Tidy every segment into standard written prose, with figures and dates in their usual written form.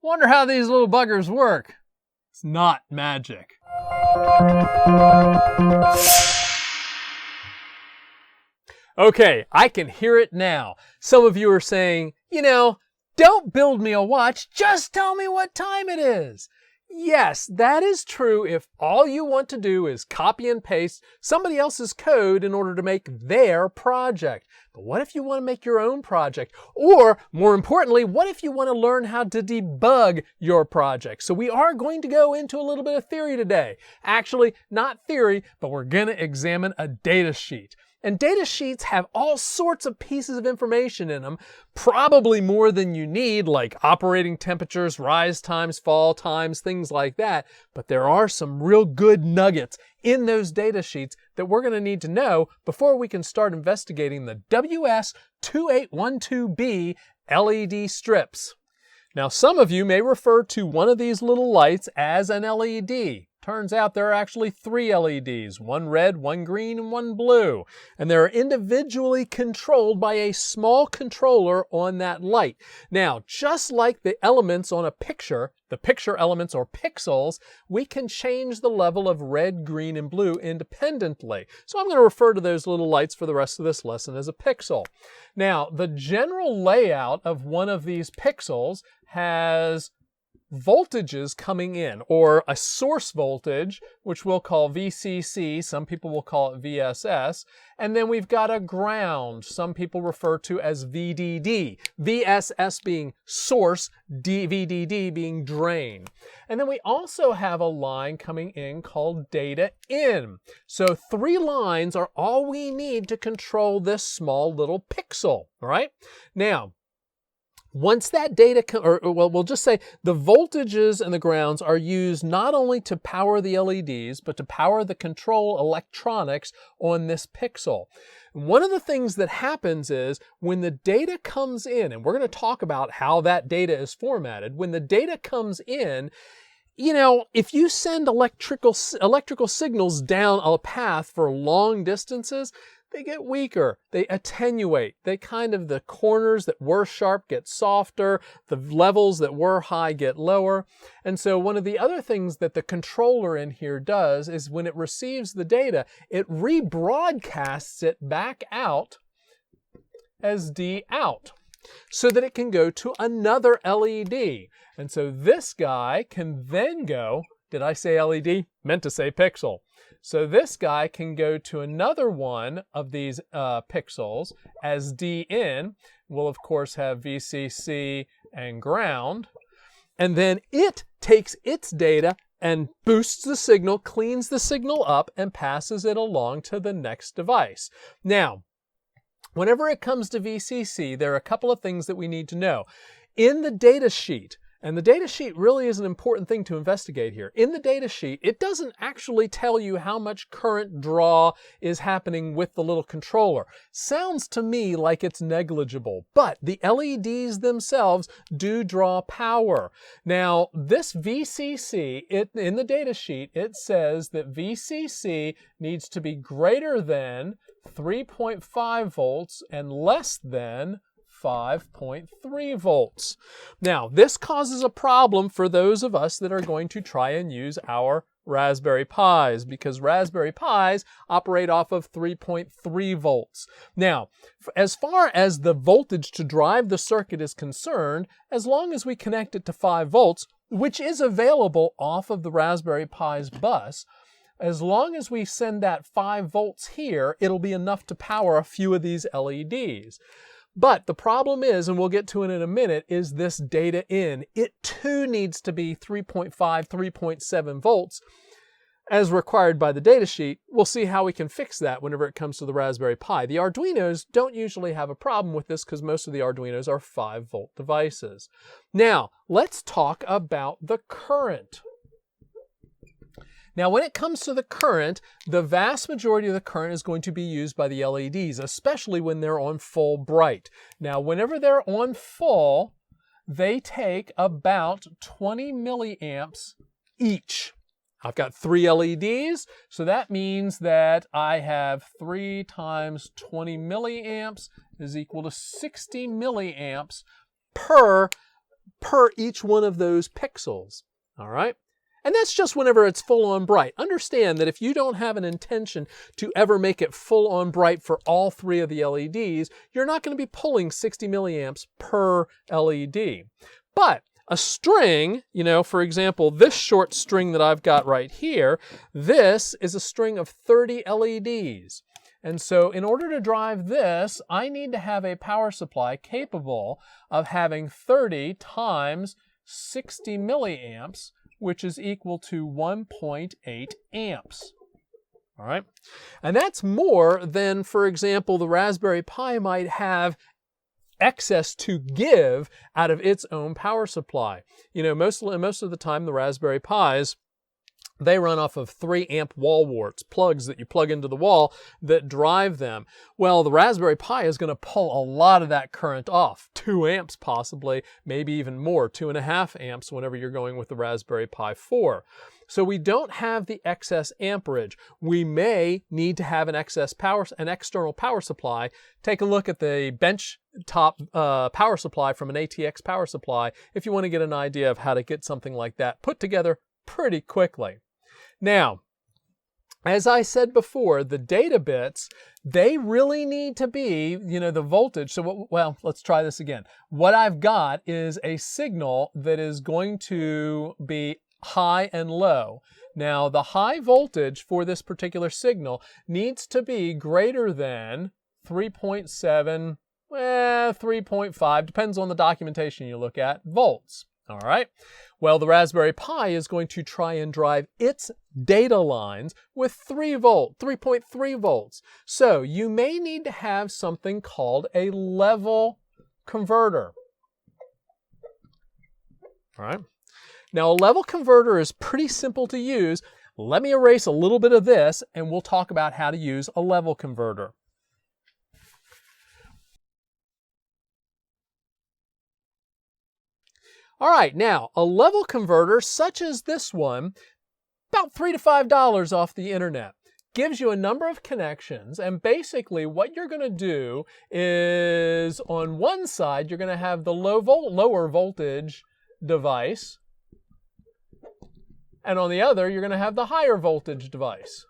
Wonder how these little buggers work. It's not magic. Okay, I can hear it now. Some of you are saying, don't build me a watch, just tell me what time it is. Yes, that is true if all you want to do is copy and paste somebody else's code in order to make their project. But what if you want to make your own project? Or, more importantly, what if you want to learn how to debug your project? So we are going to go into a little bit of theory today. Actually, not theory, but we're going to examine a data sheet. And data sheets have all sorts of pieces of information in them, probably more than you need, like operating temperatures, rise times, fall times, things like that. But there are some real good nuggets in those data sheets that we're going to need to know before we can start investigating the WS2812B LED strips. Now, some of you may refer to one of these little lights as an LED. Turns out there are actually 3 LEDs, one red, one green, and one blue. And they're individually controlled by a small controller on that light. Now, just like the elements on a picture, the picture elements or pixels, we can change the level of red, green, and blue independently. So I'm going to refer to those little lights for the rest of this lesson as a pixel. Now, the general layout of one of these pixels has voltages coming in, or a source voltage, which we'll call VCC, some people will call it VSS, and then we've got a ground, some people refer to as VDD, VSS being source, VDD being drain. And then we also have a line coming in called data in. So 3 lines are all we need to control this small little pixel, all right? Now, once that data, we'll just say the voltages and the grounds are used not only to power the LEDs, but to power the control electronics on this pixel. One of the things that happens is when the data comes in, and we're going to talk about how that data is formatted, when the data comes in, if you send electrical signals down a path for long distances, they get weaker, they attenuate, the corners that were sharp get softer, the levels that were high get lower. And so one of the other things that the controller in here does is when it receives the data, it rebroadcasts it back out as D out, so that it can go to another LED. And so this guy can then go, did I say LED? Meant to say pixel. So this guy can go to another one of these pixels as D in. We'll of course have VCC and ground. And then it takes its data and boosts the signal, cleans the signal up, and passes it along to the next device. Now, whenever it comes to VCC, there are a couple of things that we need to know. In the data sheet, and the data sheet really is an important thing to investigate here. In the data sheet, it doesn't actually tell you how much current draw is happening with the little controller. Sounds to me like it's negligible, but the LEDs themselves do draw power. Now, this VCC, in the data sheet, it says that VCC needs to be greater than 3.5 volts and less than 5.3 volts. Now, this causes a problem for those of us that are going to try and use our Raspberry Pis, because Raspberry Pis operate off of 3.3 volts. Now, as far as the voltage to drive the circuit is concerned, as long as we connect it to 5 volts, which is available off of the Raspberry Pi's bus, as long as we send that 5 volts here, it'll be enough to power a few of these LEDs. But the problem is, and we'll get to it in a minute, is this data in. It too needs to be 3.5, 3.7 volts as required by the datasheet. We'll see how we can fix that whenever it comes to the Raspberry Pi. The Arduinos don't usually have a problem with this because most of the Arduinos are 5-volt devices. Now, let's talk about the current. Now, when it comes to the current, the vast majority of the current is going to be used by the LEDs, especially when they're on full bright. Now, whenever they're on full, they take about 20 milliamps each. I've got 3 LEDs, so that means that I have 3 times 20 milliamps is equal to 60 milliamps per per each one of those pixels. All right? And that's just whenever it's full on bright. Understand that if you don't have an intention to ever make it full on bright for all three of the LEDs, you're not going to be pulling 60 milliamps per LED. But a string, for example, this short string that I've got right here, this is a string of 30 LEDs. And so in order to drive this, I need to have a power supply capable of having 30 times 60 milliamps, which is equal to 1.8 amps. All right? And that's more than, for example, the Raspberry Pi might have excess to give out of its own power supply. Most of the time, the Raspberry Pis, they run off of 3 amp wall warts, plugs that you plug into the wall that drive them. Well, the Raspberry Pi is going to pull a lot of that current off, 2 amps possibly, maybe even more, 2.5 amps whenever you're going with the Raspberry Pi 4. So we don't have the excess amperage. We may need to have an external power supply. Take a look at the bench top power supply from an ATX power supply if you want to get an idea of how to get something like that put together pretty quickly. Now, as I said before, the data bits, they really need to be, the voltage. So, let's try this again. What I've got is a signal that is going to be high and low. Now, the high voltage for this particular signal needs to be greater than 3.7, 3.5, depends on the documentation you look at, volts. All right. Well, the Raspberry Pi is going to try and drive its data lines with 3.3 volts. So you may need to have something called a level converter. All right. Now, a level converter is pretty simple to use. Let me erase a little bit of this, and we'll talk about how to use a level converter. All right, now, a level converter such as this one, about $3 to $5 off the internet, gives you a number of connections, and basically what you're going to do is on one side, you're going to have the lower voltage device, and on the other, you're going to have the higher voltage device.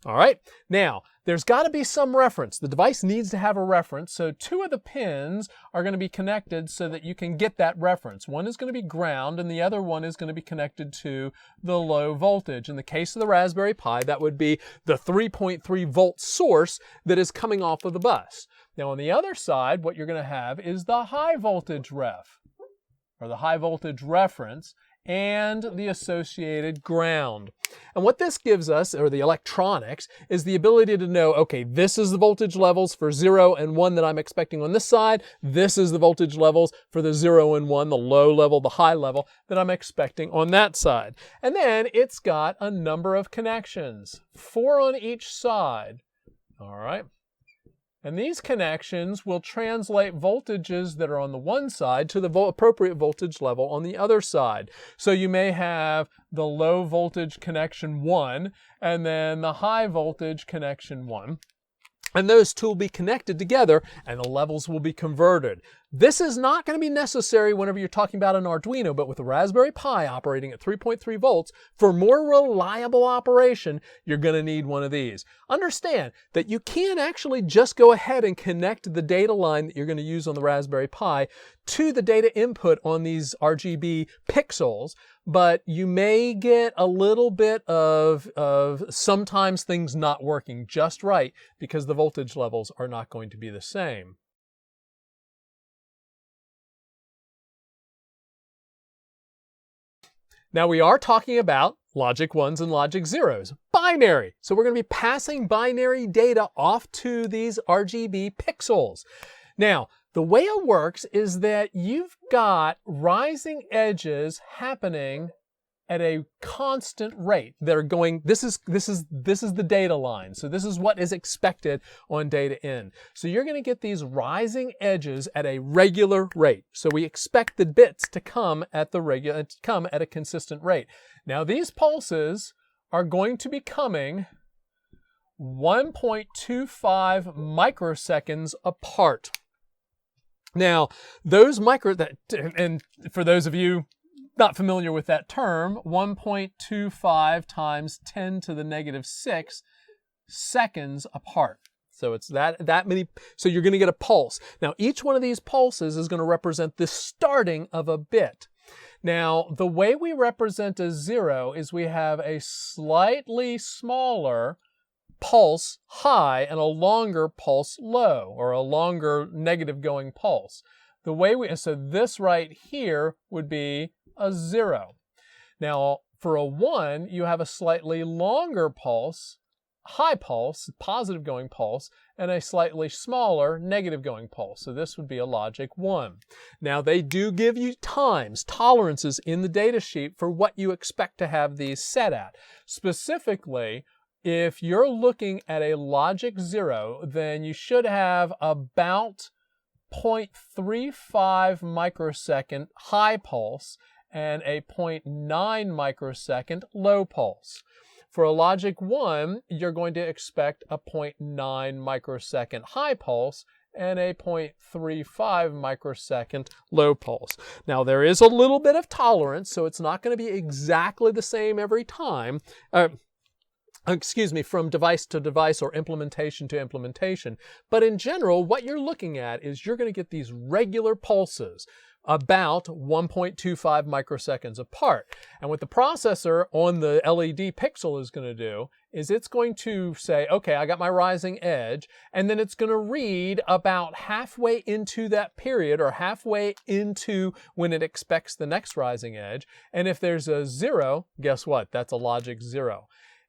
All right, now, there's got to be some reference. The device needs to have a reference, so 2 of the pins are going to be connected so that you can get that reference. One is going to be ground, and the other one is going to be connected to the low voltage. In the case of the Raspberry Pi, that would be the 3.3 volt source that is coming off of the bus. Now, on the other side, what you're going to have is the high voltage ref, or the high voltage reference, and the associated ground. And what this gives us, or the electronics, is the ability to know, okay, this is the voltage levels for 0 and 1 that I'm expecting on this side. This is the voltage levels for the 0 and 1, the low level, the high level that I'm expecting on that side. And then it's got a number of connections, 4 on each side. All right. And these connections will translate voltages that are on the one side to the appropriate voltage level on the other side. So you may have the low voltage connection 1 and then the high voltage connection 1. And those two will be connected together and the levels will be converted. This is not going to be necessary whenever you're talking about an Arduino, but with a Raspberry Pi operating at 3.3 volts, for more reliable operation, you're going to need one of these. Understand that you can actually just go ahead and connect the data line that you're going to use on the Raspberry Pi to the data input on these RGB pixels, but you may get a little bit of sometimes things not working just right because the voltage levels are not going to be the same. Now we are talking about logic 1s and logic 0s, binary. So we're going to be passing binary data off to these RGB pixels. Now, the way it works is that you've got rising edges happening at a constant rate. They're going, this is the data line. So this is what is expected on data in. So you're going to get these rising edges at a regular rate. So we expect the bits to come at a consistent rate. Now these pulses are going to be coming 1.25 microseconds apart. Now, and for those of you not familiar with that term, 1.25 times 10 to the negative 6 seconds apart. So it's that many, so you're going to get a pulse. Now, each one of these pulses is going to represent the starting of a bit. Now, the way we represent a 0 is we have a slightly smaller pulse high and a longer pulse low, or a longer negative going pulse. So this right here would be a 0. Now, for a 1, you have a slightly longer pulse, high pulse, positive going pulse, and a slightly smaller negative going pulse. So this would be a logic 1. Now, they do give you tolerances in the data sheet for what you expect to have these set at. Specifically, if you're looking at a logic 0, then you should have about 0.35 microsecond high pulse and a 0.9 microsecond low pulse. For a logic 1, you're going to expect a 0.9 microsecond high pulse and a 0.35 microsecond low pulse. Now, there is a little bit of tolerance, so it's not going to be exactly the same every time. From device to device or implementation to implementation. But in general, what you're looking at is you're going to get these regular pulses about 1.25 microseconds apart. And what the processor on the LED pixel is going to do is it's going to say, okay, I got my rising edge, and then it's going to read about halfway into that period or halfway into when it expects the next rising edge. And if there's a 0, guess what? That's a logic 0.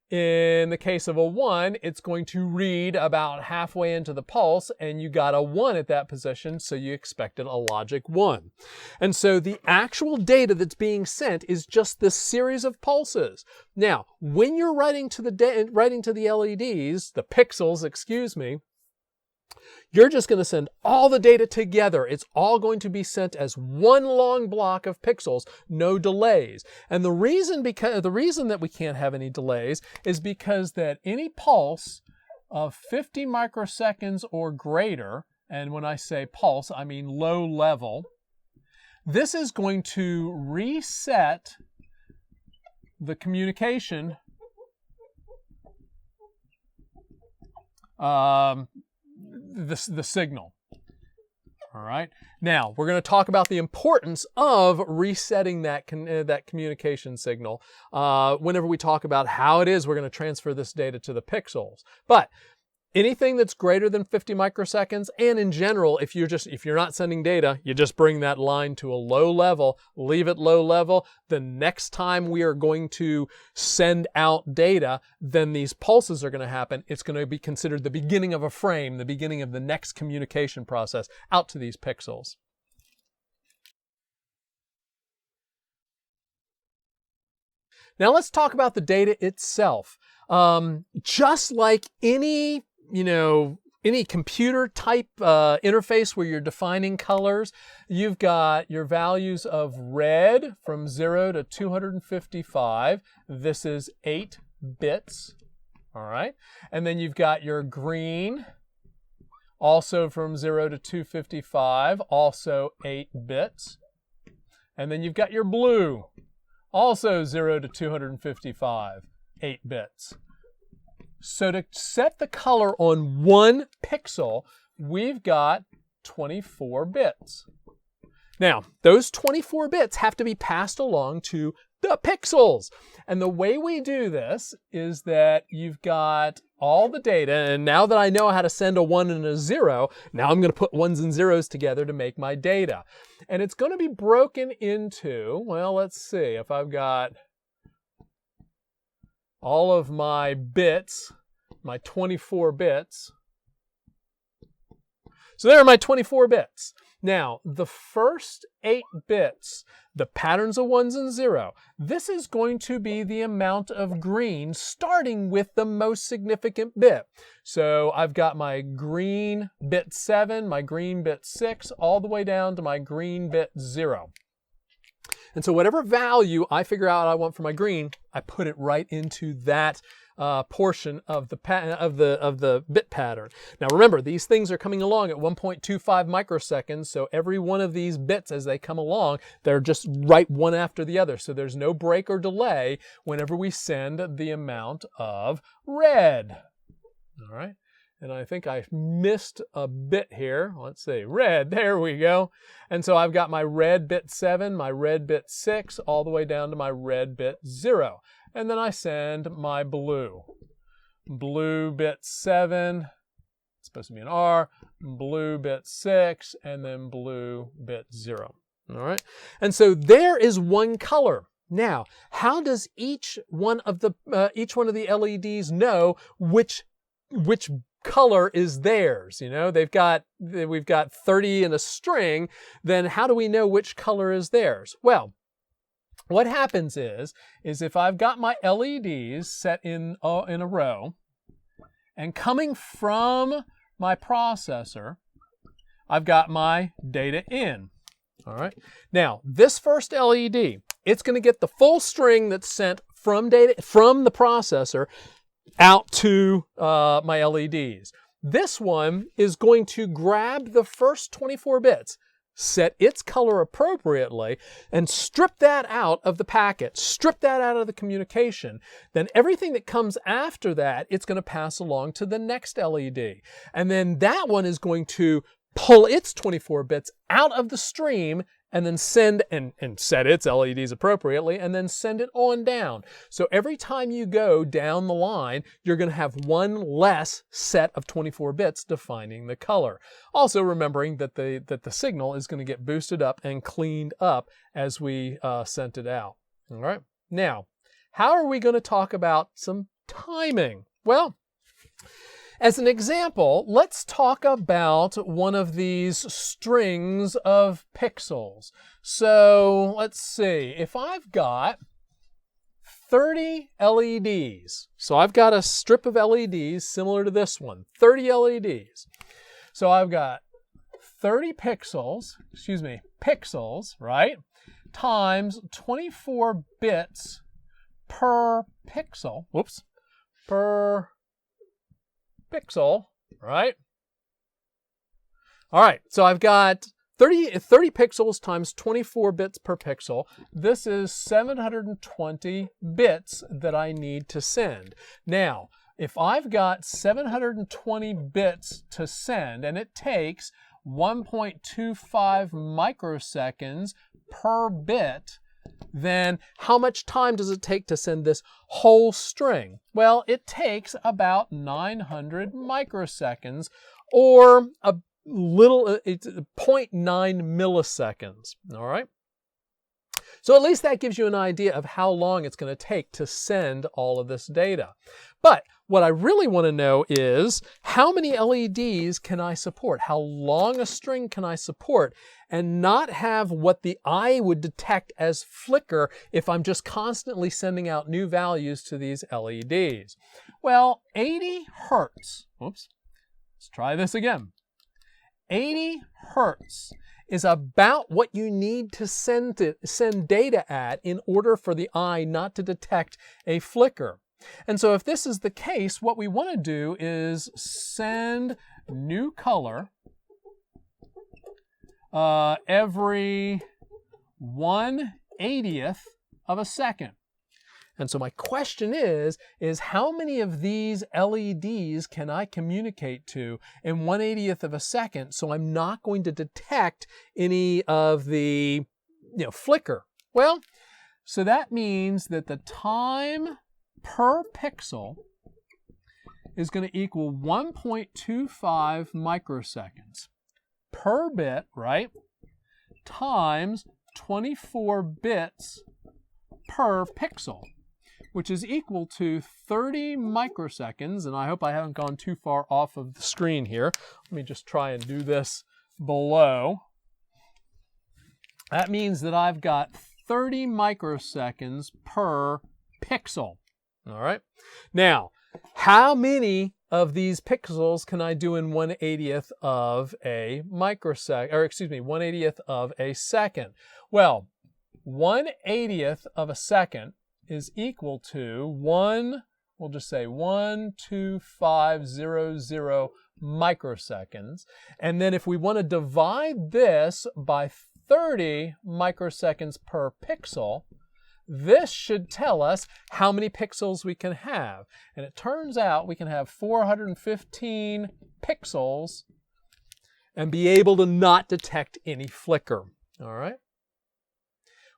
In the case of a 1, it's going to read about halfway into the pulse, and you got a 1 at that position, so you expected a logic 1. And so the actual data that's being sent is just this series of pulses. Now, when you're writing to the LEDs, the pixels, you're just going to send all the data together. It's all going to be sent as one long block of pixels, no delays. And the reason that we can't have any delays is because that any pulse of 50 microseconds or greater, and when I say pulse, I mean low level, this is going to reset the communication the signal. All right. Now, we're going to talk about the importance of resetting that communication signal whenever we talk about how it is we're going to transfer this data to the pixels. But anything that's greater than 50 microseconds, and in general, if you're not sending data, you just bring that line to a low level, leave it low level. The next time we are going to send out data, then these pulses are going to happen. It's going to be considered the beginning of a frame, the beginning of the next communication process out to these pixels. Now let's talk about the data itself. Just like any computer type interface where you're defining colors, you've got your values of red from 0 to 255. This is 8 bits. All right. And then you've got your green, also from 0 to 255, also 8 bits. And then you've got your blue, also 0 to 255, 8 bits. So to set the color on one pixel, we've got 24 bits. Now, those 24 bits have to be passed along to the pixels. And the way we do this is that you've got all the data, and now that I know how to send a 1 and a 0, now I'm going to put 1s and 0s together to make my data. And it's going to be broken into, well, let's see, if I've got all of my bits, my 24 bits. So there are my 24 bits. Now, the first 8 bits, the patterns of 1s and 0, this is going to be the amount of green starting with the most significant bit. So I've got my green bit 7, my green bit 6, all the way down to my green bit 0. And so whatever value I figure out I want for my green, I put it right into that portion of the bit pattern. Now remember, these things are coming along at 1.25 microseconds, so every one of these bits as they come along, they're just right one after the other. So there's no break or delay whenever we send the amount of red. All right. And I think I missed a bit here. Let's see, red, there we go. And so I've got my red bit 7, my red bit 6, all the way down to my red bit 0. And then I send my blue. Blue bit 7, it's supposed to be an R, blue bit 6, and then blue bit 0. All right. And so there is one color. Now, how does each one of the LEDs know which color is theirs? You know, we've got 30 in a string. Then how do we know which color is theirs? Well, what happens is if I've got my LEDs set in a row, and coming from my processor, I've got my data in. All right. Now, this first LED, it's going to get the full string that's sent from the processor out to my LEDs. This one is going to grab the first 24 bits, set its color appropriately, and strip that out of the packet, strip that out of the communication. Then everything that comes after that, it's going to pass along to the next LED. And then that one is going to pull its 24 bits out of the stream and then send and set its LEDs appropriately and then send it on down. So every time you go down the line, you're going to have one less set of 24 bits defining the color. Also remembering that the signal is going to get boosted up and cleaned up as we sent it out. All right. Now, how are we going to talk about some timing? Well, as an example, let's talk about one of these strings of pixels. So let's see, if I've got 30 LEDs, so I've got a strip of LEDs similar to this one, 30 LEDs. So I've got 30 pixels, right, times 24 bits per pixel, per pixel, right? All right, so I've got 30 pixels times 24 bits per pixel. This is 720 bits that I need to send. Now, if I've got 720 bits to send, and it takes 1.25 microseconds per bit, then how much time does it take to send this whole string? Well, it takes about 900 microseconds, or it's 0.9 milliseconds, all right? So at least that gives you an idea of how long it's going to take to send all of this data. But what I really want to know is how many LEDs can I support? How long a string can I support and not have what the eye would detect as flicker if I'm just constantly sending out new values to these LEDs? Well, 80 hertz, let's try this again. 80 hertz is about what you need to send data at in order for the eye not to detect a flicker. And so if this is the case, what we want to do is send new color every 1/80th of a second. And so my question is how many of these LEDs can I communicate to in 1/80th of a second so I'm not going to detect any of the flicker? Well, so that means that the time per pixel is going to equal 1.25 microseconds per bit, right, times 24 bits per pixel, which is equal to 30 microseconds. And I hope I haven't gone too far off of the screen here. Let me just try and do this below. That means that I've got 30 microseconds per pixel. All right. Now, how many of these pixels can I do in 1/80th of a microsecond, or excuse me, 1/80th of a second? Well, 1/80th of a second is equal to we'll just say 12500 microseconds. And then if we want to divide this by 30 microseconds per pixel, this should tell us how many pixels we can have. And it turns out we can have 415 pixels and be able to not detect any flicker. All right?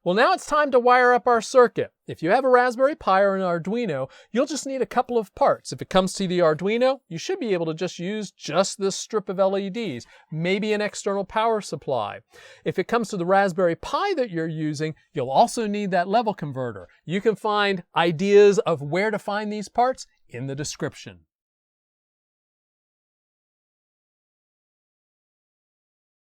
Well, now it's time to wire up our circuit. If you have a Raspberry Pi or an Arduino, you'll just need a couple of parts. If it comes to the Arduino, you should be able to just use this strip of LEDs, maybe an external power supply. If it comes to the Raspberry Pi that you're using, you'll also need that level converter. You can find ideas of where to find these parts in the description.